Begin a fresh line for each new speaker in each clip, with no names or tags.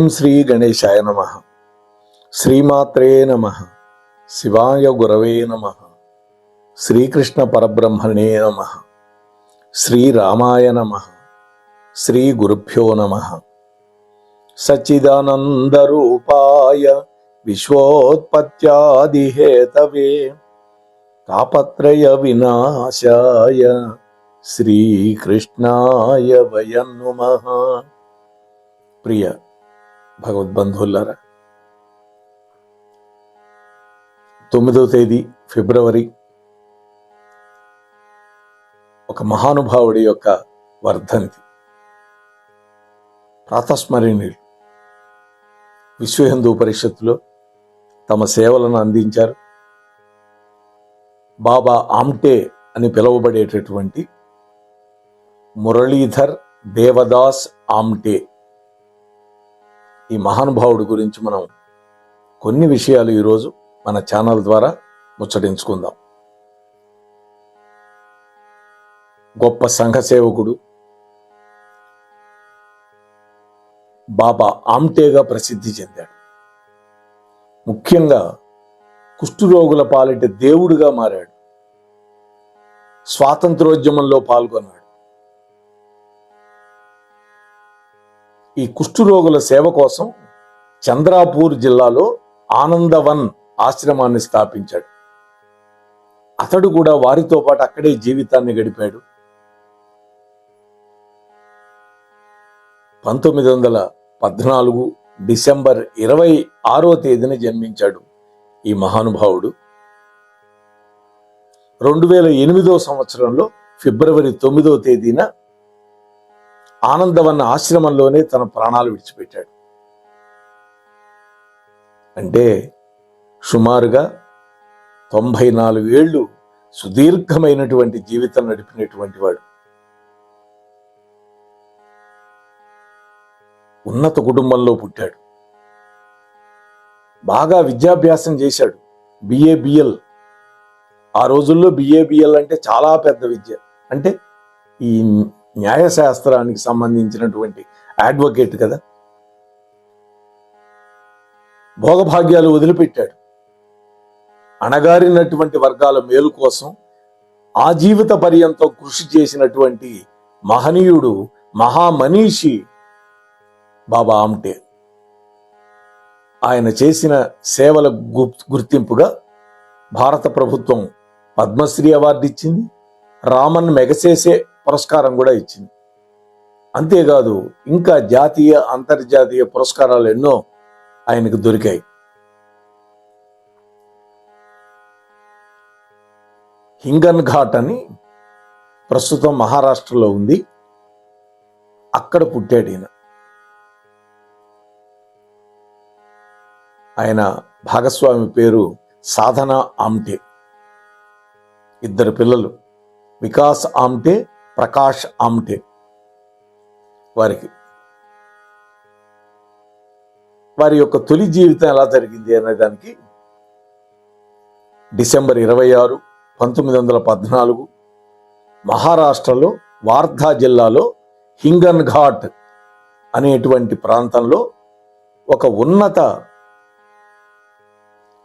ఓం శ్రీ గణేశాయ నమః. శ్రీమాత్రే నమః. శివాయ గురవే నమః. శ్రీకృష్ణ పరబ్రహ్మణే నమః. శ్రీరామాయ నమః. శ్రీ గురుభ్యో నమః. సచ్చిదానందరూపాయ విశ్వోత్పత్యాదిహేతవే తాపత్రయ వినాశాయ శ్రీకృష్ణాయ వయం నమః. ప్రియ భగవద్బంధువులారా, 9వ తేదీ ఫిబ్రవరి ఒక మహానుభావుడి యొక్క వర్ధంతి. ప్రాతస్మరణీయులు విశ్వ హిందూ పరిషత్తులో తమ సేవలను అందించారు. బాబా ఆమ్టే అని పిలువబడేటటువంటి మురళీధర్ దేవదాస్ ఆమ్టే, ఈ మహానుభావుడి గురించి మనం కొన్ని విషయాలు ఈరోజు మన ఛానల్ ద్వారా ముచ్చటించుకుందాం. గొప్ప సంఘ సేవకుడు, బాబా ఆమ్టేగా ప్రసిద్ధి చెందాడు. ముఖ్యంగా కుష్ఠరోగుల పాలిట దేవుడిగా మారాడు. స్వాతంత్రోద్యమంలో పాల్గొన్నాడు. ఈ కుష్ఠరోగుల సేవ కోసం చంద్రాపూర్ జిల్లాలో ఆనందవన్ ఆశ్రమాన్ని స్థాపించాడు. అతడు కూడా వారితో పాటు అక్కడే జీవితాన్ని గడిపాడు. 1914 డిసెంబర్ 26వ తేదీన జన్మించాడు ఈ మహానుభావుడు. 2008వ సంవత్సరంలో ఫిబ్రవరి 9వ తేదీన ఆనందవన్న ఆశ్రమంలోనే తన ప్రాణాలు విడిచిపెట్టాడు. అంటే సుమారుగా 94 ఏళ్ళు సుదీర్ఘమైనటువంటి జీవితం నడిపినటువంటి వాడు. ఉన్నత కుటుంబంలో పుట్టాడు. బాగా విద్యాభ్యాసం చేశాడు. బిఏబిఎల్. ఆ రోజుల్లో బిఏబిఎల్ అంటే చాలా పెద్ద విద్య. అంటే ఈ న్యాయశాస్త్రానికి సంబంధించినటువంటి అడ్వకేట్ కదా. భోగభాగ్యాలు వదిలిపెట్టాడు. అణగారినటువంటి వర్గాల మేలు కోసం ఆ జీవిత పర్యంతం కృషి చేసినటువంటి మహనీయుడు, మహామనీషి బాబా ఆమ్టే. ఆయన చేసిన సేవల గుర్తింపుగా భారత ప్రభుత్వం పద్మశ్రీ అవార్డు ఇచ్చింది. రామన్ మెగసేసే పురస్కారం కూడా ఇచ్చింది. అంతేకాదు ఇంకా జాతీయ, అంతర్జాతీయ పురస్కారాలు ఎన్నో ఆయనకు దొరికాయి. హింగన్ ఘాట్ అని ప్రస్తుతం మహారాష్ట్రలో ఉంది. అక్కడ పుట్టాడు ఈయన. ఆయన భాగస్వామి పేరు సాధన ఆమ్టే. 2 పిల్లలు, వికాస్ ఆమ్టే, ప్రకాష్ ఆమ్టే. వారి యొక్క తొలి జీవితం ఎలా జరిగింది అనే దానికి డిసెంబర్ 26, 1914 మహారాష్ట్రలో వార్ధా జిల్లాలో హింగన్ ఘాట్ అనేటువంటి ప్రాంతంలో ఒక ఉన్నత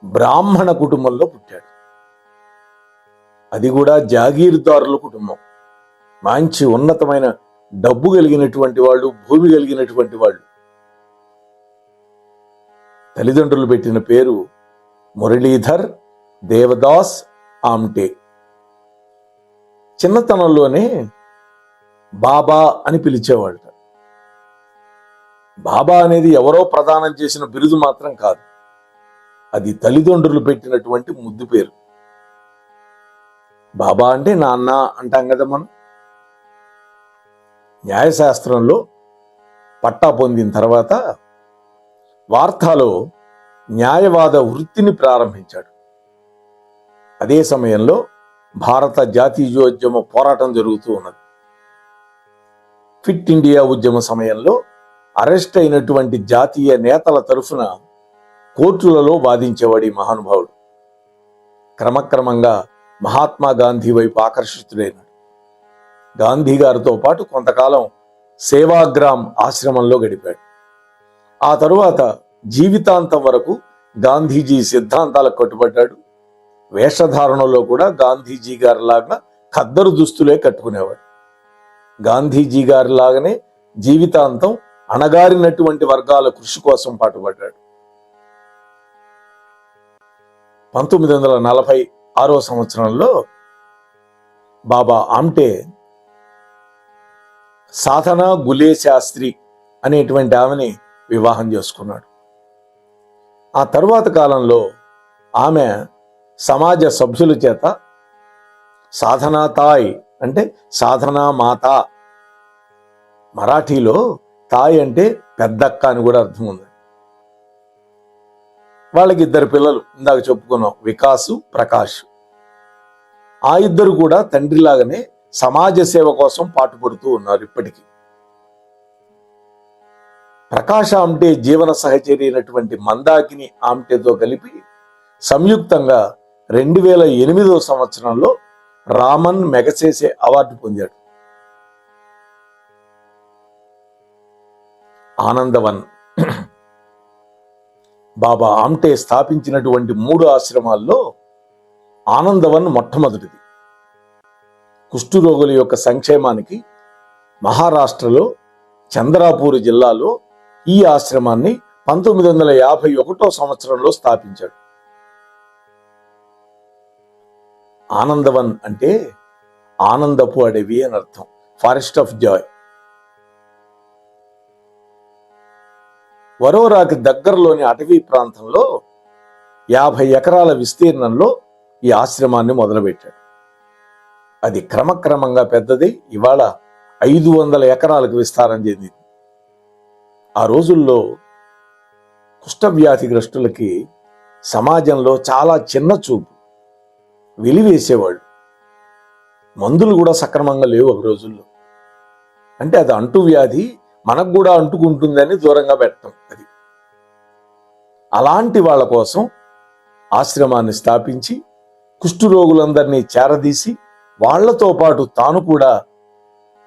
బ్రాహ్మణ కుటుంబంలో పుట్టాడు. అది కూడా జాగీర్దారుల కుటుంబం. మంచి ఉన్నతమైన డబ్బు కలిగినటువంటి వాళ్ళు, భూమి కలిగినటువంటి వాళ్ళు. తల్లిదండ్రులు పెట్టిన పేరు మురళీధర్ దేవదాస్ ఆమ్టే. చిన్నతనంలోనే బాబా అని పిలిచేవాళ్ళట. బాబా అనేది ఎవరో ప్రదానం చేసిన బిరుదు మాత్రం కాదు. అది తల్లిదండ్రులు పెట్టినటువంటి ముద్దు పేరు. బాబా అంటే నాన్న అంటాం కదా మనం. న్యాయశాస్త్రంలో పట్టా పొందిన తర్వాత వార్తాలో న్యాయవాద వృత్తిని ప్రారంభించాడు. అదే సమయంలో భారత జాతీయోద్యమ పోరాటం జరుగుతూ ఉన్నది. ఫిట్ ఇండియా ఉద్యమ సమయంలో అరెస్ట్ అయినటువంటి జాతీయ నేతల తరఫున కోర్టులలో వాదించేవాడు ఈ మహానుభావుడు. క్రమక్రమంగా మహాత్మా గాంధీ వైపు ఆకర్షితుడైనాడు. గాంధీ గారితో పాటు కొంతకాలం సేవాగ్రామ్ ఆశ్రమంలో గడిపాడు. ఆ తరువాత జీవితాంతం వరకు గాంధీజీ సిద్ధాంతాలకు కట్టుబడ్డాడు. వేషధారణలో కూడా గాంధీజీ గారిలాగా ఖద్దరు దుస్తులే కట్టుకునేవాడు. గాంధీజీ గారిలాగానే జీవితాంతం అణగారినటువంటి వర్గాల కృషి కోసం పాటుపడ్డాడు. 1946 సంవత్సరంలో బాబా ఆమ్టే సాధన గులే శాస్త్రి అనేటువంటి ఆమెని వివాహం చేసుకున్నాడు. ఆ తరువాత కాలంలో ఆమె సమాజ సభ్యుల చేత సాధనా తాయ్ అంటే సాధనా మాత, మరాఠీలో తాయ్ అంటే పెద్దక్క అని కూడా అర్థం ఉంది. వాళ్ళకి 2 పిల్లలు, ఇందాక చెప్పుకున్నాం, వికాసు, ప్రకాష్. ఆ ఇద్దరు కూడా తండ్రిలాగానే సమాజ సేవ కోసం పాటుపడుతూ ఉన్నారు ఇప్పటికీ. ప్రకాష్ ఆమ్టే జీవన సహచరి అయినటువంటి మందాకిని ఆమ్టేతో కలిపి సంయుక్తంగా 2008 సంవత్సరంలో రామన్ మెగసేసే అవార్డు పొందాడు. ఆనందవన్ బాబా ఆమ్టే స్థాపించినటువంటి 3 ఆశ్రమాల్లో ఆనందవన్ మొట్టమొదటిది. కుష్ఠరోగుల యొక్క సంక్షేమానికి మహారాష్ట్రలో చంద్రాపూర్ జిల్లాలో ఈ ఆశ్రమాన్ని 1951 సంవత్సరంలో స్థాపించాడు. ఆనందవన్ అంటే ఆనందపు అడవి అని అర్థం, ఫారెస్ట్ ఆఫ్ జాయ్. వరోరాకి దగ్గరలోని అటవీ ప్రాంతంలో 50 ఎకరాల విస్తీర్ణంలో ఈ ఆశ్రమాన్ని మొదలుపెట్టాడు. అది క్రమక్రమంగా పెద్దది, ఇవాళ 500 ఎకరాలకు విస్తారం చెందింది. ఆ రోజుల్లో కుష్ఠవ్యాధిగ్రస్తులకి సమాజంలో చాలా చిన్న చూపు, వెలివేసేవాళ్ళు. మందులు కూడా సక్రమంగా లేవు ఆ రోజుల్లో. అంటే అది అంటువ్యాధి, మనకు కూడా అంటుకుంటుందని దూరంగా పెట్టడం. అది అలాంటి వాళ్ళ కోసం ఆశ్రమాన్ని స్థాపించి కుష్ఠరోగులందరినీ చేరదీసి వాళ్లతో పాటు తాను కూడా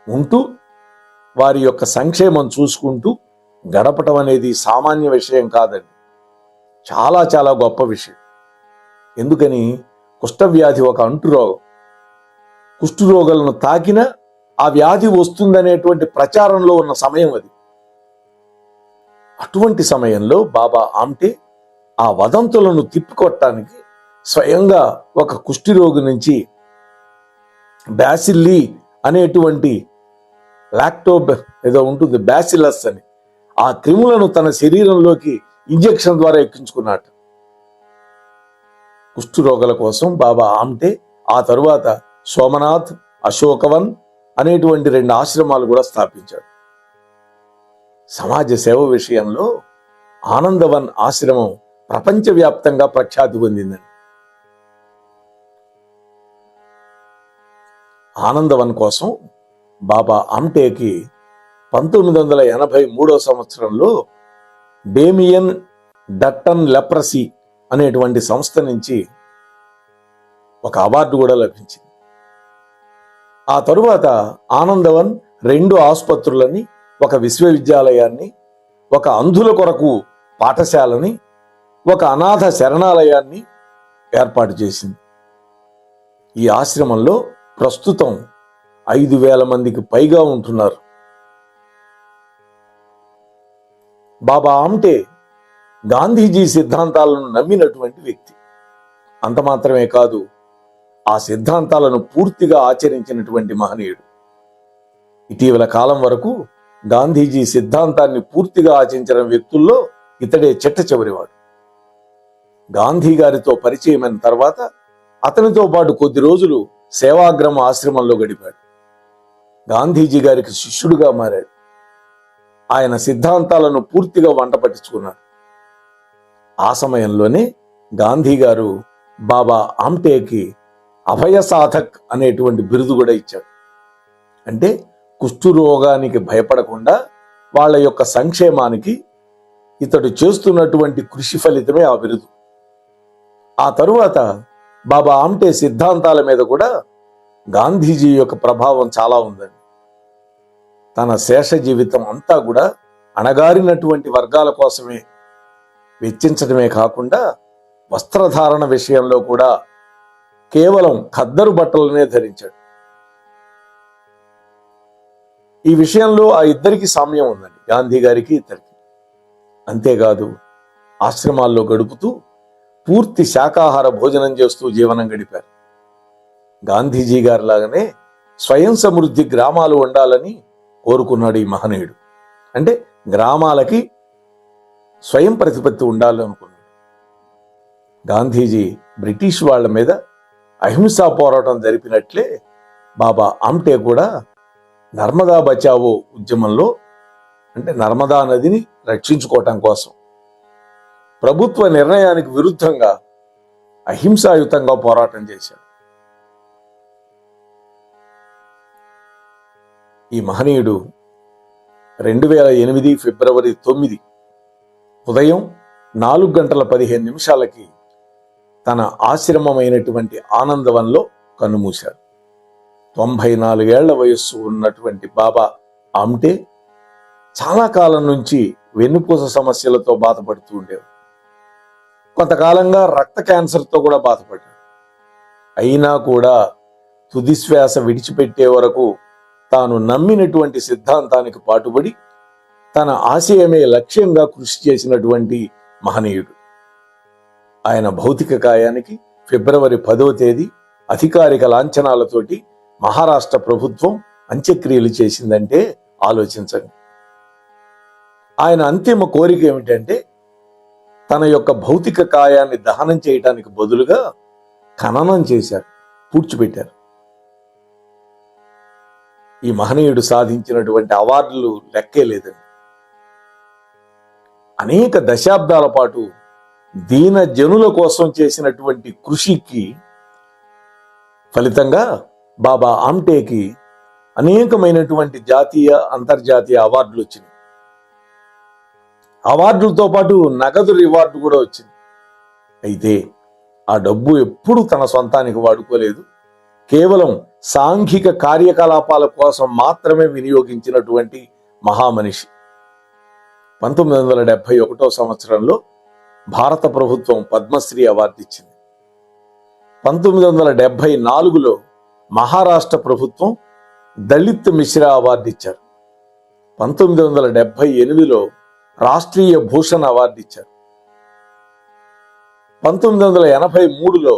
ఉంటూ వారి యొక్క సంక్షేమం చూసుకుంటూ గడపటం అనేది సామాన్య విషయం కాదండి, చాలా చాలా గొప్ప విషయం. ఎందుకని, కుష్ఠవ్యాధి ఒక అంటురోగం. కుష్ఠరోగులను తాకిన ఆ వ్యాధి వస్తుందనేటువంటి ప్రచారంలో ఉన్న సమయం అది. అటువంటి సమయంలో బాబా ఆమ్టే ఆ వదంతులను తిప్పికొట్టడానికి స్వయంగా ఒక కుష్ఠరోగి నుంచి బ్యాసిల్లీ అనేటువంటి ఏదో ఉంటుంది, బ్యాసిలస్ అని, ఆ క్రిములను తన శరీరంలోకి ఇంజెక్షన్ ద్వారా ఎక్కించుకున్నాడు. కుష్ఠరోగుల కోసం బాబా ఆమ్టే ఆ తరువాత సోమనాథ్, అశోకవన్ అనేటువంటి 2 ఆశ్రమాలు కూడా స్థాపించాడు. సమాజ సేవ విషయంలో ఆనందవన్ ఆశ్రమం ప్రపంచవ్యాప్తంగా ప్రఖ్యాతి పొందిందండి. ఆనందవన్ కోసం బాబా ఆమ్టేకి 1983 సంవత్సరంలో డేమియన్ డట్టన్ లెప్రసీ అనేటువంటి సంస్థ నుంచి ఒక అవార్డు కూడా లభించింది. ఆ తరువాత ఆనందవన్ 2 ఆసుపత్రులని, ఒక విశ్వవిద్యాలయాన్ని, ఒక అంధుల కొరకు పాఠశాలని, ఒక అనాథ శరణాలయాన్ని ఏర్పాటు చేసింది. ఈ ఆశ్రమంలో ప్రస్తుతం 5,000 మందికి పైగా ఉంటున్నారు. బాబా ఆమ్టే గాంధీజీ సిద్ధాంతాలను నమ్మినటువంటి వ్యక్తి. అంత మాత్రమే కాదు, ఆ సిద్ధాంతాలను పూర్తిగా ఆచరించినటువంటి మహనీయుడు. ఇటీవల కాలం వరకు గాంధీజీ సిద్ధాంతాన్ని పూర్తిగా ఆచరించిన వ్యక్తుల్లో ఇతడే చిట్ట చివరివాడు. గాంధీ గారితో పరిచయమైన తర్వాత అతనితో పాటు కొద్ది రోజులు సేవాగ్రమ ఆశ్రమంలో గడిపాడు. గాంధీజీ గారికి శిష్యుడిగా మారాడు. ఆయన సిద్ధాంతాలను పూర్తిగా వంట పట్టించుకున్నాడు. ఆ సమయంలోనే గాంధీ గారు బాబా ఆమ్టేకి అభయ సాధక్ అనేటువంటి బిరుదు కూడా ఇచ్చాడు. అంటే కుష్ఠరోగానికి భయపడకుండా వాళ్ళ యొక్క సంక్షేమానికి ఇతడు చేస్తున్నటువంటి కృషి ఫలితమే ఆ బిరుదు. ఆ తరువాత బాబా ఆమ్టే సిద్ధాంతాల మీద కూడా గాంధీజీ యొక్క ప్రభావం చాలా ఉందండి. తన శేష జీవితం అంతా కూడా అణగారినటువంటి వర్గాల కోసమే వెచ్చించడమే కాకుండా వస్త్రధారణ విషయంలో కూడా కేవలం ఖద్దరు బట్టలనే ధరించాడు. ఈ విషయంలో ఆ ఇద్దరికి సామ్యం ఉందండి, గాంధీ గారికి ఇద్దరికి. అంతేకాదు ఆశ్రమాల్లో గడుపుతూ పూర్తి శాకాహార భోజనం చేస్తూ జీవనం గడిపారు. గాంధీజీ గారి లాగానే స్వయం సమృద్ధి గ్రామాలు ఉండాలని కోరుకున్నాడు ఈ మహనీయుడు. అంటే గ్రామాలకి స్వయం ప్రతిపత్తి ఉండాలనుకున్నాడు. గాంధీజీ బ్రిటిష్ వాళ్ళ మీద అహింసా పోరాటం జరిపినట్లే బాబా ఆమ్టే కూడా నర్మదా బచావో ఉద్యమంలో, అంటే నర్మదా నదిని రక్షించుకోవటం కోసం ప్రభుత్వ నిర్ణయానికి విరుద్ధంగా అహింసాయుతంగా పోరాటం చేశాడు. ఈ మహనీయుడు 2008 ఫిబ్రవరి 9 ఉదయం 4:15 తన ఆశ్రమమైనటువంటి ఆనందవన్లో కన్నుమూశాడు. 94 ఏళ్ల వయస్సు ఉన్నటువంటి బాబా ఆమ్టే చాలా కాలం నుంచి వెన్నుపూస సమస్యలతో బాధపడుతూ ఉండేవాడు. కొంతకాలంగా రక్త క్యాన్సర్తో కూడా బాధపడ్డాడు. అయినా కూడా తుది శ్వాస విడిచిపెట్టే వరకు తాను నమ్మినటువంటి సిద్ధాంతానికి పాటుపడి తన ఆశయమే లక్ష్యంగా కృషి చేసినటువంటి మహనీయుడు. ఆయన భౌతిక కాయానికి ఫిబ్రవరి 10 అధికారిక లాంఛనాలతోటి మహారాష్ట్ర ప్రభుత్వం అంత్యక్రియలు చేసిందంటే ఆలోచించండి. ఆయన అంతిమ కోరిక ఏమిటంటే తన యొక్క భౌతిక కాయాన్ని దహనం చేయటానికి బదులుగా ఖననం చేశారు, పూడ్చిపెట్టారు. ఈ మహనీయుడు సాధించినటువంటి అవార్డులు లెక్కే లేదండి. అనేక దశాబ్దాల పాటు దీన జనుల కోసం చేసినటువంటి కృషికి ఫలితంగా బాబా ఆమ్టేకి అనేకమైనటువంటి జాతీయ అంతర్జాతీయ అవార్డులు వచ్చినాయి. అవార్డులతో పాటు నగదు రివార్డు కూడా వచ్చింది. అయితే ఆ డబ్బు ఎప్పుడూ తన సొంతానికి వాడుకోలేదు. కేవలం సాంఘిక కార్యకలాపాల కోసం మాత్రమే వినియోగించినటువంటి మహామనిషి. 1971 సంవత్సరంలో భారత ప్రభుత్వం పద్మశ్రీ అవార్డు ఇచ్చింది. 1974లో మహారాష్ట్ర ప్రభుత్వం దళిత్ మిశ్రా అవార్డు ఇచ్చారు. 1978లో రాష్ట్రీయ భూషణ్ అవార్డు ఇచ్చారు. 1983లో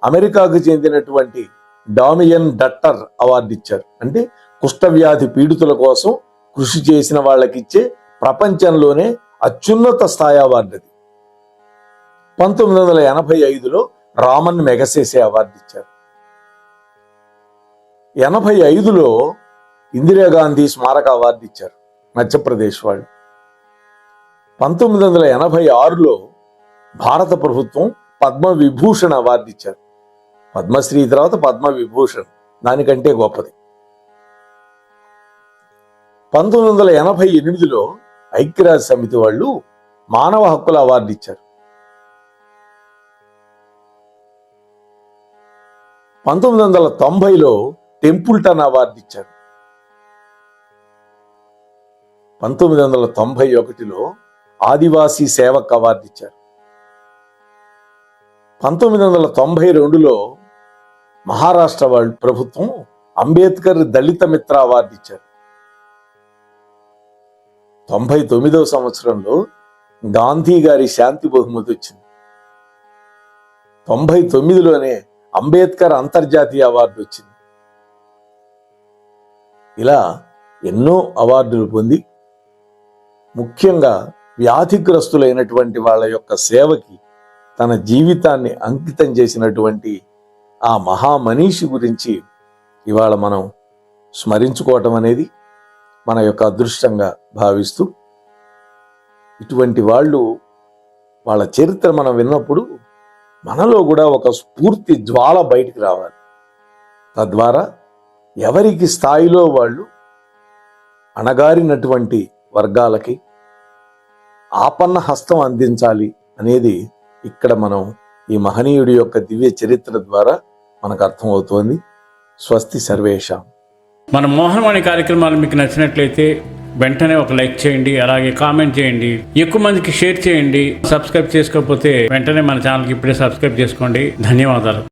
అమెరికాకు చెందినటువంటి డామియన్ డట్టర్ అవార్డు ఇచ్చారు. అంటే కుష్ఠవ్యాధి పీడితుల కోసం కృషి చేసిన వాళ్ళకిచ్చే ప్రపంచంలోనే అత్యున్నత స్థాయి అవార్డు అది. 1985లో రామన్ మెగసెసే అవార్డు ఇచ్చారు. 85లో ఇందిరాగాంధీ స్మారక అవార్డు ఇచ్చారు మధ్యప్రదేశ్ వాళ్ళు. 1986లో భారత ప్రభుత్వం పద్మ విభూషణ్ అవార్డు ఇచ్చారు. పద్మశ్రీ తర్వాత పద్మ విభూషణ్ దానికంటే గొప్పది. 1988లో ఐక్యరాజ్య సమితి వాళ్ళు మానవ హక్కుల అవార్డు ఇచ్చారు. 1990లో టెంపుల్టన్ అవార్డు ఇచ్చారు. 1991లో ఆదివాసీ సేవక్ అవార్డు ఇచ్చారు. 1992లో మహారాష్ట్ర వాళ్ళు ప్రభుత్వం అంబేద్కర్ దళిత మిత్ర అవార్డు ఇచ్చారు. 99వ సంవత్సరంలో గాంధీ గారి శాంతి బహుమతి వచ్చింది. 99లోనే అంబేద్కర్ అంతర్జాతీయ అవార్డు వచ్చింది. ఇలా ఎన్నో అవార్డులు పొంది ముఖ్యంగా వ్యాధిగ్రస్తులైనటువంటి వాళ్ళ యొక్క సేవకి తన జీవితాన్ని అంకితం చేసినటువంటి ఆ మహామనీషి గురించి ఇవాళ మనం స్మరించుకోవటం అనేది మన యొక్క అదృష్టంగా భావిస్తూ, ఇటువంటి వాళ్ళ చరిత్ర మనం విన్నప్పుడు మనలో కూడా ఒక స్ఫూర్తి జ్వాల బయటికి రావాలి. తద్వారా ఎవరికి స్థాయిలో వాళ్ళు అణగారినటువంటి వర్గాలకి ఆపన్న హస్తం అందించాలి అనేది ఇక్కడ మనం ఈ మహనీయుడి యొక్క దివ్య చరిత్ర ద్వారా మనకు అర్థమవుతోంది. స్వస్తి సర్వేషాం.
మన మోహనవాణి కార్యక్రమాలు మీకు నచ్చినట్లయితే వెంటనే ఒక లైక్ చేయండి, అలాగే కామెంట్ చేయండి, ఎక్కువ మందికి షేర్ చేయండి. సబ్స్క్రైబ్ చేసుకోకపోతే వెంటనే మన ఛానల్కి ఇప్పుడే సబ్స్క్రైబ్ చేసుకోండి. ధన్యవాదాలు.